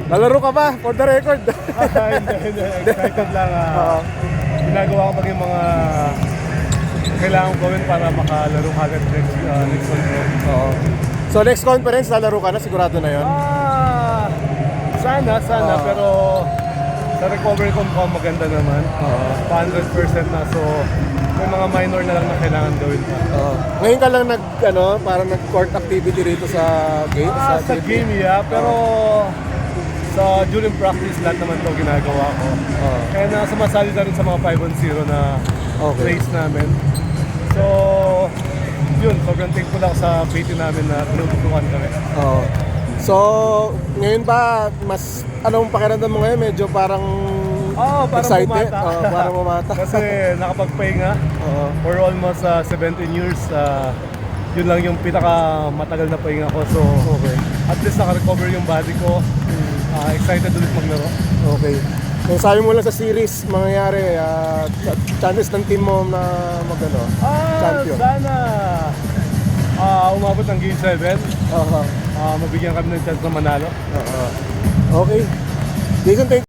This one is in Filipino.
Lalaro ka ba? For the record. Hindi. Excited lang. Ginagawa ko pag yung mga kailangan kong gawin para makalaro agad next conference. Oo. So next conference, lalaro ka na? Sigurado na yun? Sana. Pero sa recovery ko maganda naman. 100% na. So may mga minor na lang na kailangan gawin pa. Ngayon ka lang parang nag-court activity rito sa game? Sa game, yeah. Pero sa during practice, lahat naman ito ginagawa ko. Kaya na sumasali na rin sa mga 5-on-0 na race namin. So, yun, sobrang thankful ako sa PT namin na tinutulungan kami. So, ngayon ba, anong pakiramdam mo ngayon? Medyo parang Parang excited? bumata. Parang bumata. Kasi nakapagpahinga for almost 17 years. Yun lang yung pinakamatagal na pahinga ko. So, at least naka-recover yung body ko. Excited ulit maglaro. Okay. Kung sabi mo lang sa series, mangyayari, chances ng team mo na champion. Sana umabot ng Game 7. Mabigyan kami ng chance na manalo. Okay. Jason, thank